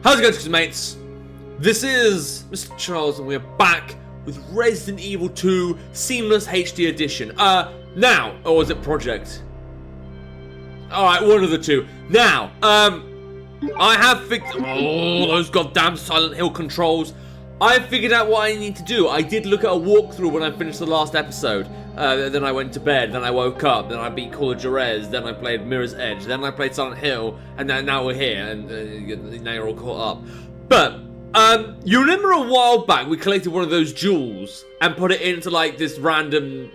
How's it going, mates? This is Mrjacharles, and we're back with Resident Evil 2 Seamless HD Edition. Now, or was it Project? Alright, one of the two. Now, I have figured... Oh, those goddamn Silent Hill controls. I figured out what I need to do. I did look at a walkthrough when I finished the last episode. Then I went to bed, then I woke up, then I beat Mrjacharles, then I played Mirror's Edge, then I played Silent Hill, and then now we're here, and now you're all caught up. But, you remember a while back we collected one of those jewels and put it into like this random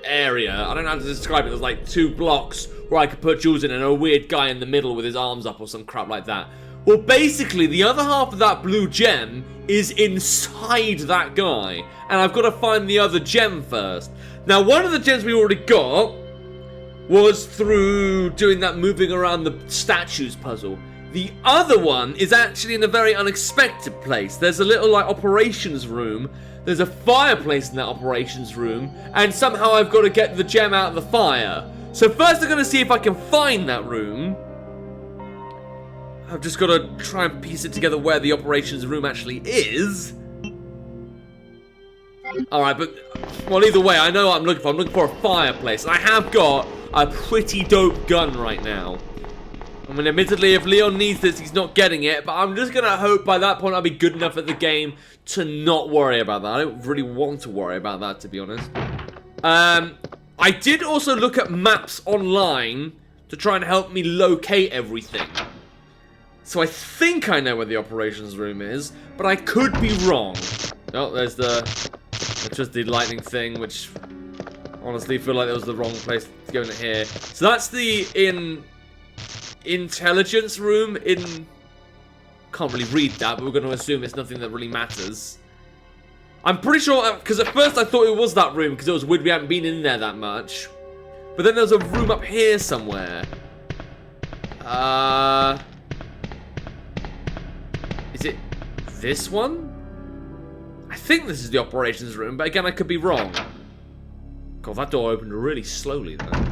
area. I don't know how to describe it. There's like 2 blocks where I could put jewels in and a weird guy in the middle with his arms up or some crap like that. Well, basically, the other half of that blue gem is inside that guy, and I've got to find the other gem first. Now, one of the gems we already got was through doing that moving around the statues puzzle. The other one is actually in a very unexpected place. There's a little, like, operations room. There's a fireplace in that operations room, and somehow I've got to get the gem out of the fire. So first I'm going to see if I can find that room. I've just got to try and piece it together where the operations room actually is. Alright, but... well, either way, I know what I'm looking for. I'm looking for a fireplace. And I have got a pretty dope gun right now. I mean, admittedly, if Leon needs this, he's not getting it. But I'm just going to hope by that point I'll be good enough at the game to not worry about that. I don't really want to worry about that, to be honest. I did also look at maps online to try and help me locate everything. So I think I know where the operations room is, but I could be wrong. Oh, there's just the lightning thing, which honestly feel like that was the wrong place to go in here. So that's the intelligence room in... Can't really read that, but we're going to assume it's nothing that really matters. I'm pretty sure, because at first I thought it was that room, because it was weird we hadn't been in there that much. But then there's a room up here somewhere. Is it this one? I think this is the operations room, but again, I could be wrong. God, that door opened really slowly, though.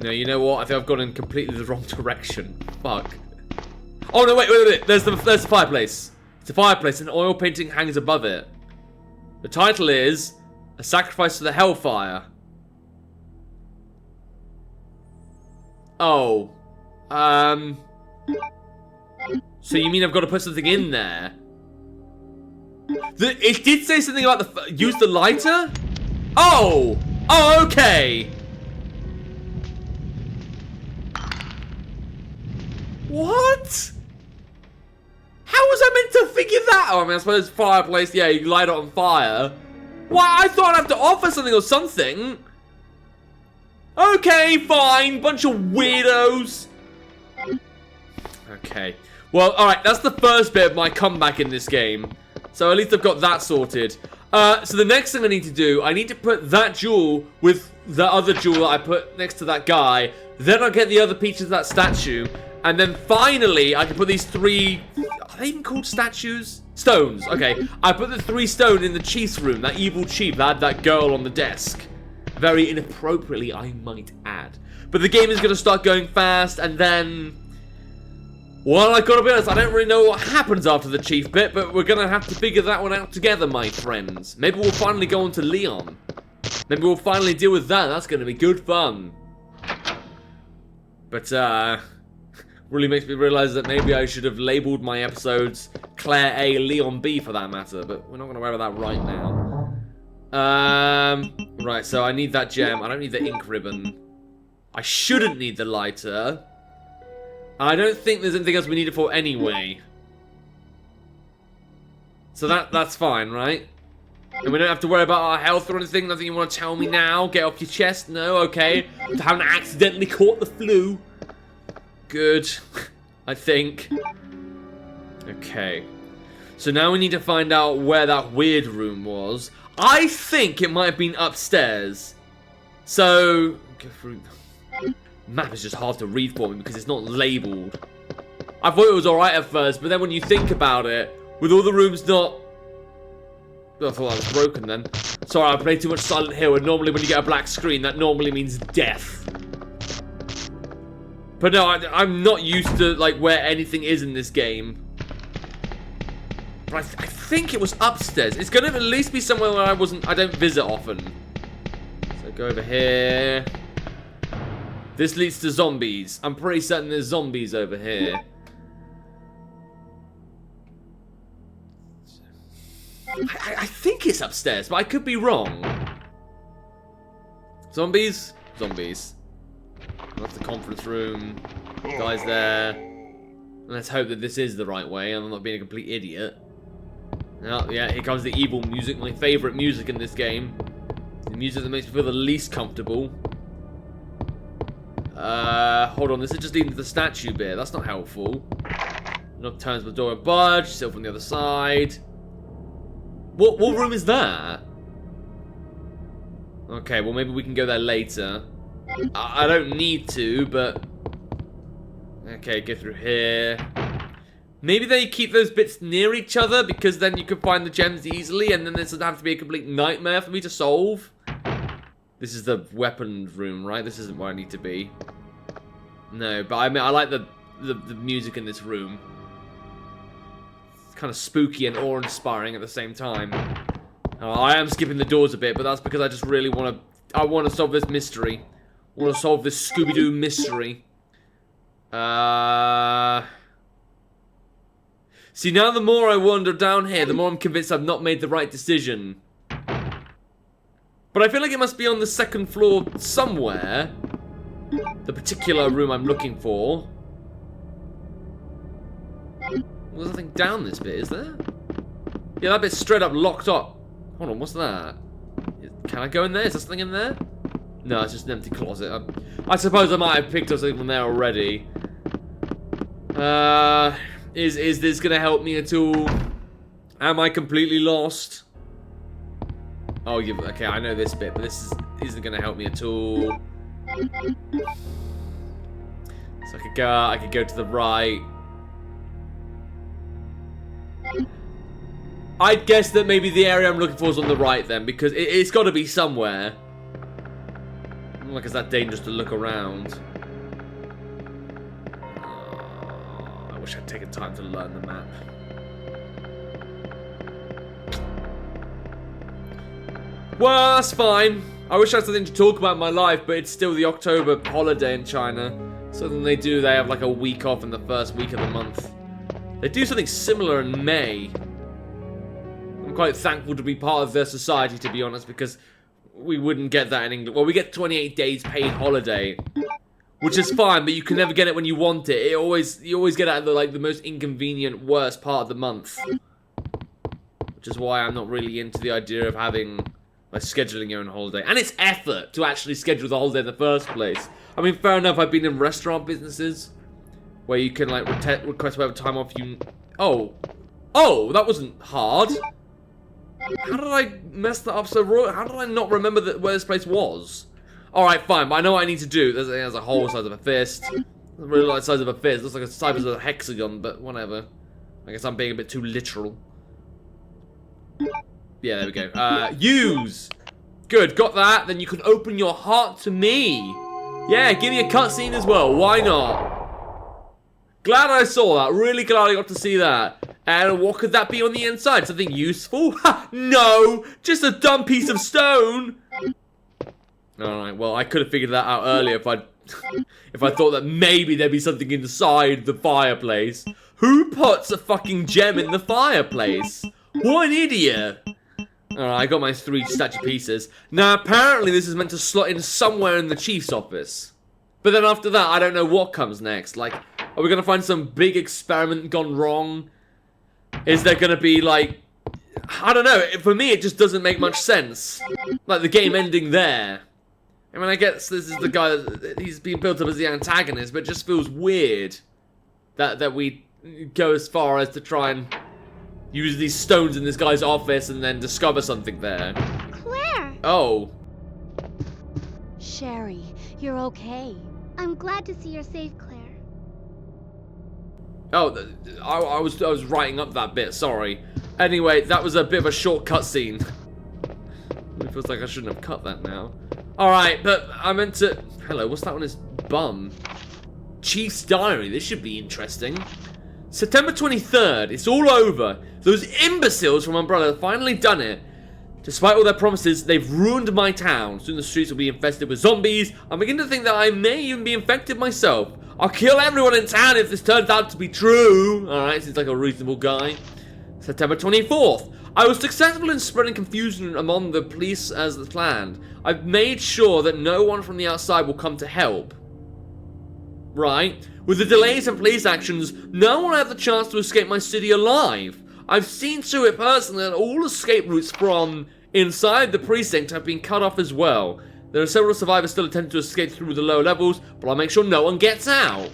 No, you know what? I think I've gone in completely the wrong direction. Fuck. Oh, no, wait. There's the fireplace. It's a fireplace, and an oil painting hangs above it. The title is A Sacrifice to the Hellfire. Oh. So you mean I've got to put something in there? It did say something about use the lighter? Oh! Oh, okay! What? How was I meant to figure that? Oh, I mean, I suppose fireplace, yeah, you light it on fire. Why? I thought I'd have to offer something or something. Okay, fine. Bunch of weirdos. Okay. Well, alright, that's the first bit of my comeback in this game. So at least I've got that sorted. So the next thing I need to do, I need to put that jewel with the other jewel that I put next to that guy. Then I'll get the other pieces of that statue. And then finally, I can put these 3... Are they even called statues? Stones. Okay. I put the 3 stone in the chief's room. That evil chief that had that girl on the desk. Very inappropriately, I might add. But the game is going to start going fast, and then... Well, I gotta be honest, I don't really know what happens after the chief bit, but we're gonna have to figure that one out together, my friends. Maybe we'll finally go on to Leon. Maybe we'll finally deal with that. That's gonna be good fun. But, really makes me realize that maybe I should have labeled my episodes Claire A, Leon B for that matter, but we're not gonna worry about that right now. Right, so I need that gem. I don't need the ink ribbon. I shouldn't need the lighter. I don't think there's anything else we need it for anyway. So that's fine, right? And we don't have to worry about our health or anything? Nothing you want to tell me now? Get off your chest? No? Okay. Haven't accidentally caught the flu. Good. I think. Okay. So now we need to find out where that weird room was. I think it might have been upstairs. So... go through... Map is just hard to read for me because it's not labelled. I thought it was alright at first, but then when you think about it, with all the rooms not... I thought that was broken then. Sorry, I played too much Silent Hill, and normally when you get a black screen, that normally means death. But no, I'm not used to, like, where anything is in this game. But I think it was upstairs. It's gonna at least be somewhere where I don't visit often. So go over here. This leads to zombies. I'm pretty certain there's zombies over here. I think it's upstairs, but I could be wrong. Zombies? Zombies. That's the conference room. Guys there. Let's hope that this is the right way and I'm not being a complete idiot. Oh, yeah, here comes the evil music. My favourite music in this game. The music that makes me feel the least comfortable. Hold on, this is just leading to the statue bit. That's not helpful. Knock turns the door and budge. Still from the other side. What room is that? Okay, well maybe we can go there later. I don't need to, but... Okay, go through here. Maybe they keep those bits near each other because then you can find the gems easily and then this doesn't have to be a complete nightmare for me to solve. This is the weapon room, right? This isn't where I need to be. No, but I mean, I like the music in this room. It's kind of spooky and awe-inspiring at the same time. I am skipping the doors a bit, but that's because I just really want to solve this mystery. I want to solve this Scooby-Doo mystery. See, now the more I wander down here, the more I'm convinced I've not made the right decision. But I feel like it must be on the second floor somewhere. The particular room I'm looking for. There's nothing down this bit, is there? Yeah, that bit's straight up locked up. Hold on, what's that? Can I go in there? Is there something in there? No, it's just an empty closet. I suppose I might have picked up something from there already. Is this gonna help me at all? Am I completely lost? Oh, yeah, okay, I know this bit, but this isn't gonna help me at all. So I could go to the right. I'd guess that maybe the area I'm looking for is on the right then, because it's got to be somewhere. Like, it's that dangerous to look around. Oh, I wish I'd taken time to learn the map. Well, that's fine. I wish I had something to talk about in my life, but it's still the October holiday in China. So then they have like a week off in the first week of the month. They do something similar in May. I'm quite thankful to be part of their society, to be honest, because we wouldn't get that in England. Well, we get 28 days paid holiday, which is fine, but you can never get it when you want it. You always get it at the most inconvenient, worst part of the month. Which is why I'm not really into the idea of having scheduling your own holiday. And it's effort to actually schedule the holiday in the first place. I mean, fair enough, I've been in restaurant businesses where you can, like, request whatever time off you... Oh, that wasn't hard. How did I mess that up so wrong? How did I not remember where this place was? Alright, fine, but I know what I need to do. There's a hole the size of a fist. Doesn't really like the size of a fist. It looks like the size of a hexagon, but whatever. I guess I'm being a bit too literal. Yeah, there we go. Use! Good, got that. Then you can open your heart to me. Yeah, give me a cutscene as well. Why not? Glad I saw that. Really glad I got to see that. And what could that be on the inside? Something useful? Ha! No! Just a dumb piece of stone! Alright, well, I could have figured that out earlier if I thought that maybe there'd be something inside the fireplace. Who puts a fucking gem in the fireplace? What an idiot! Alright, I got my 3 statue pieces. Now, apparently this is meant to slot in somewhere in the chief's office. But then after that, I don't know what comes next. Like, are we gonna find some big experiment gone wrong? Is there gonna be, like... I don't know, for me it just doesn't make much sense. Like, the game ending there. I mean, I guess this is the guy that he's being built up as the antagonist, but it just feels weird that we go as far as to try and use these stones in this guy's office and then discover something there. Claire! Oh. Sherry, you're okay. I'm glad to see you're safe, Claire. Oh, I was writing up that bit, sorry. Anyway, that was a bit of a short cutscene. It feels like I shouldn't have cut that now. Alright, but I meant to... Hello, what's that on his bum? Chief's diary. This should be interesting. September 23rd. It's all over. Those imbeciles from Umbrella have finally done it. Despite all their promises, they've ruined my town. Soon the streets will be infested with zombies. I'm beginning to think that I may even be infected myself. I'll kill everyone in town if this turns out to be true. Alright, seems like a reasonable guy. September 24th. I was successful in spreading confusion among the police as planned. I've made sure that no one from the outside will come to help. Right. With the delays in police actions, no one had the chance to escape my city alive. I've seen to it personally that all escape routes from inside the precinct have been cut off as well. There are several survivors still attempting to escape through the lower levels, but I'll make sure no one gets out.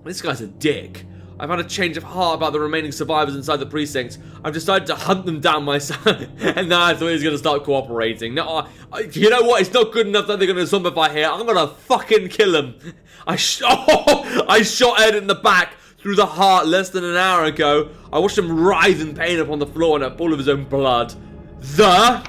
This guy's a dick. I've had a change of heart about the remaining survivors inside the precinct. I've decided to hunt them down myself, and now I thought he was going to start cooperating. No, you know what? It's not good enough that they're going to zombify here. I'm going to fucking kill him. I shot Ed in the back through the heart less than an hour ago. I watched him writhe in pain upon the floor and a pool of his own blood. The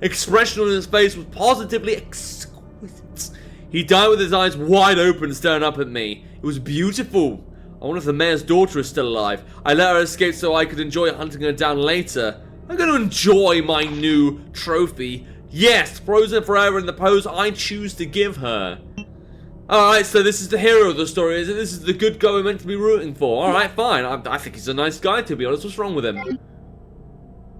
expression on his face was positively exquisite. He died with his eyes wide open, staring up at me. It was beautiful. I wonder if the mayor's daughter is still alive. I let her escape so I could enjoy hunting her down later. I'm going to enjoy my new trophy. Yes, frozen forever in the pose I choose to give her. Alright, so this is the hero of the story, is it? This is the good guy we're meant to be rooting for. Alright, fine. I think he's a nice guy, to be honest. What's wrong with him?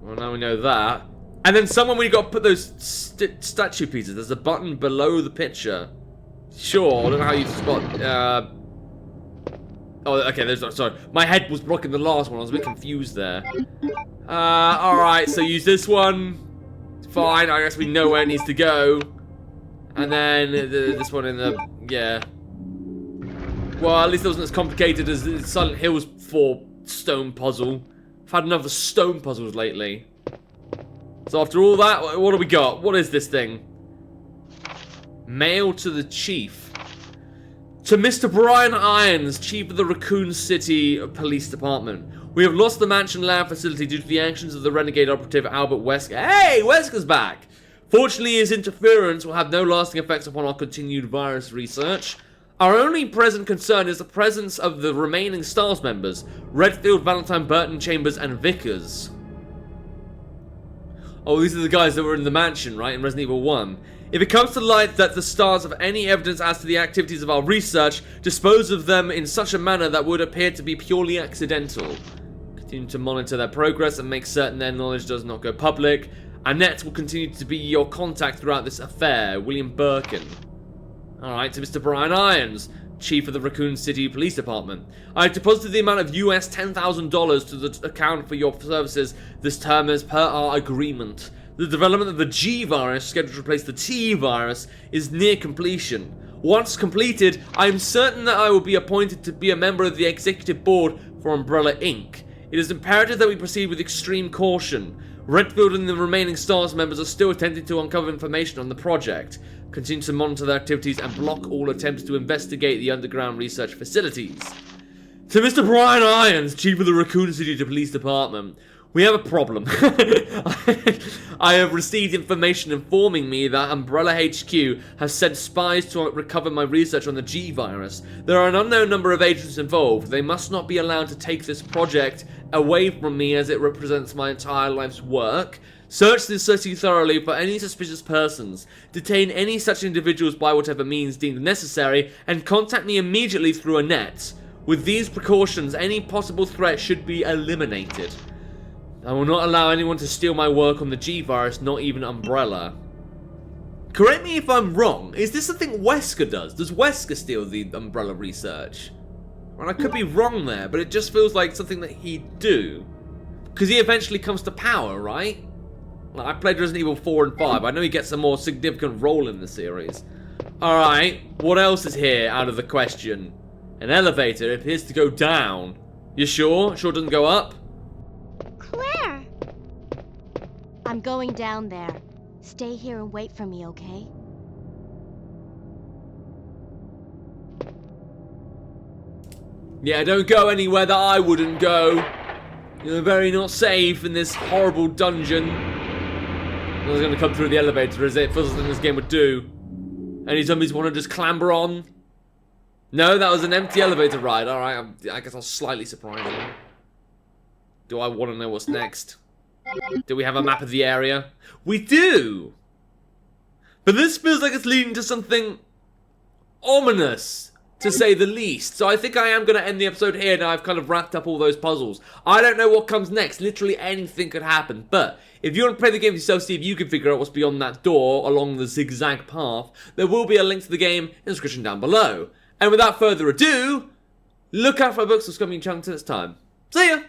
Well, now we know that. And then somewhere we got to put those statue pieces. There's a button below the picture. Sure, I don't know how you spot... Oh, okay, there's no... Sorry. My head was blocking the last one. I was a bit confused there. Alright, so use this one. Fine, I guess we know where it needs to go. And then this one in the... Yeah. Well, at least it wasn't as complicated as the Silent Hills 4 stone puzzle. I've had enough of stone puzzles lately. So after all that, what do we got? What is this thing? Mail to the chief. To Mr. Brian Irons, Chief of the Raccoon City Police Department. We have lost the mansion lab facility due to the actions of the renegade operative Albert Wesker. Hey, Wesker's back! Fortunately, his interference will have no lasting effects upon our continued virus research. Our only present concern is the presence of the remaining STARS members, Redfield, Valentine, Burton, Chambers, and Vickers. Oh, these are the guys that were in the mansion, right, in Resident Evil 1. If it comes to light that the STARS have any evidence as to the activities of our research, dispose of them in such a manner that would appear to be purely accidental. Continue to monitor their progress and make certain their knowledge does not go public. Annette will continue to be your contact throughout this affair. William Birkin. Alright, to Mr. Brian Irons, Chief of the Raccoon City Police Department. I have deposited the amount of US $10,000 to the account for your services this term as per our agreement. The development of the G virus, scheduled to replace the T virus, is near completion. Once completed, I am certain that I will be appointed to be a member of the executive board for Umbrella Inc. It is imperative that we proceed with extreme caution. Redfield and the remaining STARS members are still attempting to uncover information on the project. Continue to monitor their activities and block all attempts to investigate the underground research facilities. To Mr. Brian Irons, Chief of the Raccoon City Police Department. We have a problem. I have received information informing me that Umbrella HQ has sent spies to recover my research on the G virus. There are an unknown number of agents involved. They must not be allowed to take this project away from me as it represents my entire life's work. Search this city thoroughly for any suspicious persons. Detain any such individuals by whatever means deemed necessary, and contact me immediately through a net. With these precautions, any possible threat should be eliminated. I will not allow anyone to steal my work on the G virus, not even Umbrella. Correct me if I'm wrong, is this something Wesker does? Does Wesker steal the Umbrella research? Well, I could be wrong there, but it just feels like something that he'd do. Because he eventually comes to power, right? Like, I played Resident Evil 4 and 5, I know he gets a more significant role in the series. Alright, what else is here out of the question? An elevator, it appears to go down. You sure? Sure it doesn't go up? Claire! I'm going down there. Stay here and wait for me, okay? Yeah, don't go anywhere that I wouldn't go. You're very not safe in this horrible dungeon. I was going to come through the elevator as it feels like this game would do. Any zombies want to just clamber on? No, that was an empty elevator ride. Alright, I guess I'll slightly surprise you. Do I want to know what's next? Do we have a map of the area? We do! But this feels like it's leading to something ominous, to say the least. So I think I am going to end the episode here now I've kind of wrapped up all those puzzles. I don't know what comes next. Literally anything could happen. But if you want to play the game for yourself, see if you can figure out what's beyond that door along the zigzag path, there will be a link to the game in the description down below. And without further ado, look out for my books. What's coming in chunks next time. See ya!